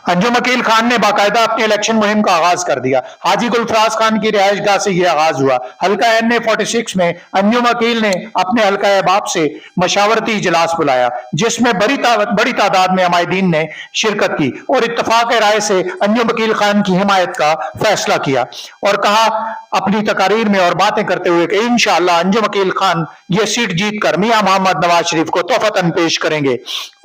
अंजुम अकील खान ने बाकायदा अपनी इलेक्शन मुहिम का आगाज कर दिया। हाजी गुलफराज खान की रिहाइश गाह से यह आगाज हुआ। हल्का NA46 में अंजुम अकील ने अपने हल्का अहबाब से मशावरती इजलास बुलाया, जिसमें बड़ी तादाद में अमायदीन ने शिरकत की और इत्तफाक राय से अंजुम अकील खान की हिमायत का फैसला किया और कहा अपनी तकारीर में और बातें करते हुए कि इंशाअल्लाह अंजुम अकील खान ये सीट जीत कर मियां मोहम्मद नवाज शरीफ को तोहफतन पेश करेंगे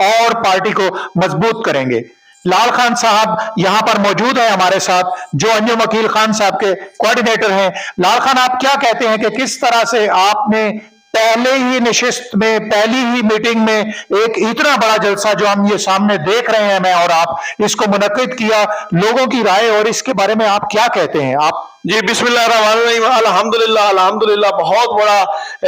और पार्टी को मजबूत करेंगे। लाल खान साहब यहां पर मौजूद है हमारे साथ, जो अंजुम अकील खान साहब के कोऑर्डिनेटर हैं। लाल खान, आप क्या कहते हैं कि किस तरह से आपने पहले ही निशिस्त में, पहली ही मीटिंग में एक इतना बड़ा जलसा जो हम ये सामने देख रहे हैं, मैं और आप, इसको मुनक्किद किया, लोगों की राय और इसके बारे में आप क्या कहते हैं? आप जी बिस्मिल्लाहिर्रहमानिर्रहीम, अल्हम्दुलिल्लाह अल्हम्दुलिल्लाह। बहुत बड़ा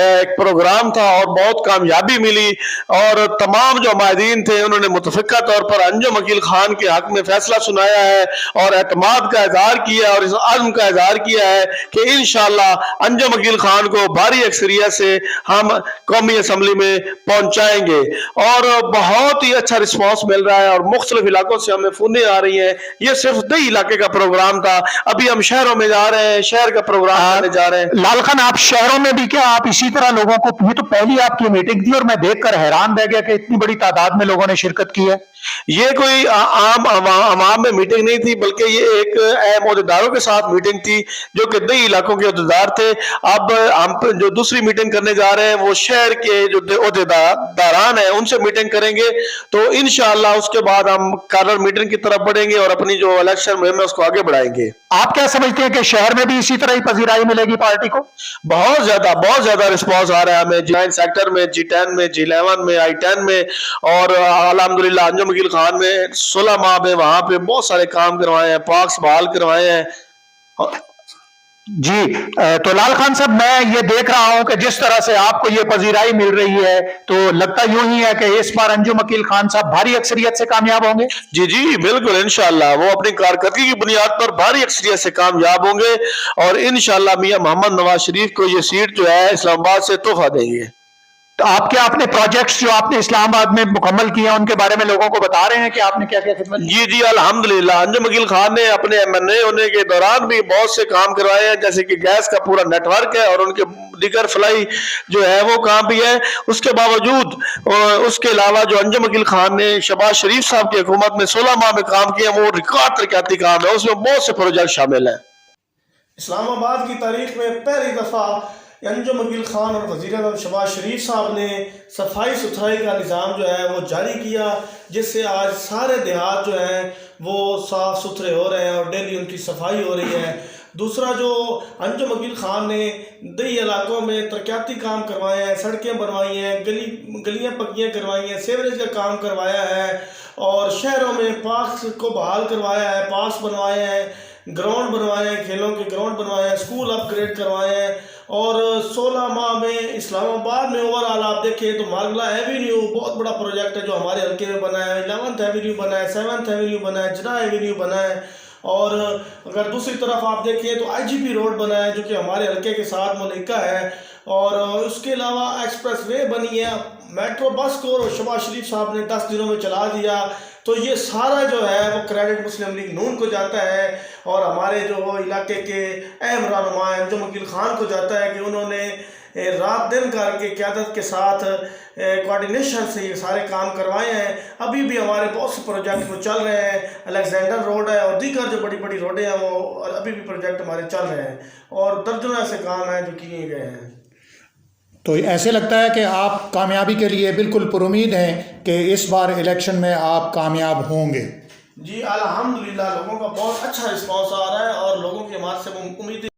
एक प्रोग्राम था और बहुत कामयाबी मिली और तमाम जो हमादीन थे उन्होंने मुतफ़िक़ा तौर पर अंजुम अकील खान के हक में फैसला सुनाया है और एतमाद का इज़हार किया और इस अज़्म का इज़हार किया है कि इंशाअल्लाह अंजुम अकील खान को भारी अक्सरियत से हम कौमी असम्बली में पहुँचाएंगे। और बहुत ही अच्छा रिस्पॉन्स मिल रहा है और मुख्तलिफ इलाकों से हमें फ़ोनें आ रही हैं। ये सिर्फ दही इलाके का प्रोग्राम था, अभी हम शहरों में जा रहे हैं, शहर का प्रोग्राम करने जा रहे हैं। लाल खान, आप शहरों में भी क्या आप इसी तरह लोगों को, ये तो पहली आपकी मीटिंग थी और मैं देखकर हैरान रह गया कि इतनी बड़ी तादाद में लोगों ने शिरकत की है। ये कोई आम अवाम में मीटिंग नहीं थी, बल्कि ये एक अहम ओहदेदारों के साथ मीटिंग थी जो कि दही इलाकों के ओहदेदार थे। अब हम जो दूसरी मीटिंग करने जा रहे हैं वो शहर के जो ओहदेदारान हैं उनसे मीटिंग करेंगे, तो इंशाअल्लाह उसके बाद हम कार्नर मीटिंग की तरफ बढ़ेंगे और अपनी जो इलेक्शन मुहिम है उसको आगे बढ़ाएंगे। आप क्या समझते हैं कि शहर में भी इसी तरह ही पजीराई मिलेगी पार्टी को? बहुत ज्यादा रिस्पांस आ रहा है हमें G9 सेक्टर में, G10 में, G11 में, I10 में और अल्हम्दुलिल्लाह अंजुम अकील खान में 16 माह में वहां पे बहुत सारे काम करवाए हैं, पार्क्स बहाल करवाए हैं। जी, तो लाल खान साहब, मैं ये देख रहा हूं कि जिस तरह से आपको ये पजीराई मिल रही है तो लगता यूं ही है कि इस बार अंजुम अकील खान साहब भारी अक्सरियत से कामयाब होंगे। जी जी बिल्कुल, इंशाअल्लाह वो अपनी कारकर्दगी की बुनियाद पर भारी अक्सरियत से कामयाब होंगे और इंशाअल्लाह मियां मोहम्मद नवाज शरीफ को ये सीट जो है इस्लामाबाद से तोहफा देंगे। तो आप क्या अपने प्रोजेक्ट्स जो आपने इस्लामाबाद में मुकम्मल किए हैं उनके बारे में लोगों को बता रहे हैं कि आपने क्या क्या खिदमत? जी अल्हम्दुलिल्लाह अंजुम अकील खान ने अपने MNA होने के दौरान भी बहुत से काम करवाए हैं, जैसे कि गैस का पूरा नेटवर्क है और उनके दीगर फ्लाई जो है वो काम भी है। उसके बावजूद उसके अलावा जो अंजुम अकील खान ने शहबाज शरीफ साहब की हुकूमत में 16 माह में काम किया वो रिकॉर्ड तरक्याती काम है, उसमें बहुत से प्रोजेक्ट शामिल हैं। इस्लामाबाद की तारीख में पहली दफ़ा अंजुम अकील खान और वज़ीर-ए-आज़म शहबाज शरीफ साहब ने सफाई सुथराई का निज़ाम जो है वो जारी किया, जिससे आज सारे देहात जो हैं वो साफ़ सुथरे हो रहे हैं और डेली उनकी सफाई हो रही है। दूसरा, जो अंजुम अकील खान ने दही इलाकों में तरक्याती काम करवाए हैं, सड़कें बनवाई हैं, गलियाँ पक्कियाँ करवाई हैं, सीवरेज का काम करवाया है और शहरों में पार्क्स को बहाल करवाया है, पार्क्स बनवाए हैं, ग्राउंड बनवाए हैं, खेलों के ग्राउंड बनवाए हैं, स्कूल अपग्रेड करवाए हैं और 16 माह में इस्लामाबाद में ओवरऑल आप देखें तो मार्गला एवेन्यू बहुत बड़ा प्रोजेक्ट है जो हमारे हल्के में बना है, 11th एवेन्यू बना है, 7th एवेन्यू बना है, जना एवेन्यू बना है और अगर दूसरी तरफ आप देखें तो IGP रोड बना है जो कि हमारे हल्के के साथ मुल्का है और उसके अलावा एक्सप्रेस वे बनी है, मेट्रो बस को शहबाज शरीफ साहब ने 10 दिनों में चला दिया। तो ये सारा जो है वो क्रेडिट मुस्लिम लीग नून को जाता है और हमारे जो इलाके के अहम रहनुमा अंजुम अकील खान को जाता है कि उन्होंने रात दिन करके क़यादत के साथ कोऑर्डिनेशन से ये सारे काम करवाए हैं। अभी भी हमारे बहुत से प्रोजेक्ट वो चल रहे हैं, अलेक्जेंडर रोड है और दीगर जो बड़ी बड़ी रोडें हैं वो अभी भी प्रोजेक्ट हमारे चल रहे हैं और दर्जनों ऐसे काम हैं जो किए गए हैं। तो ऐसे लगता है कि आप कामयाबी के लिए बिल्कुल पुरुमीद हैं कि इस बार इलेक्शन में आप कामयाब होंगे। जी अल्हम्दुलिल्लाह, लोगों का बहुत अच्छा रिस्पॉन्स आ रहा है और लोगों की हमारे से उम्मीद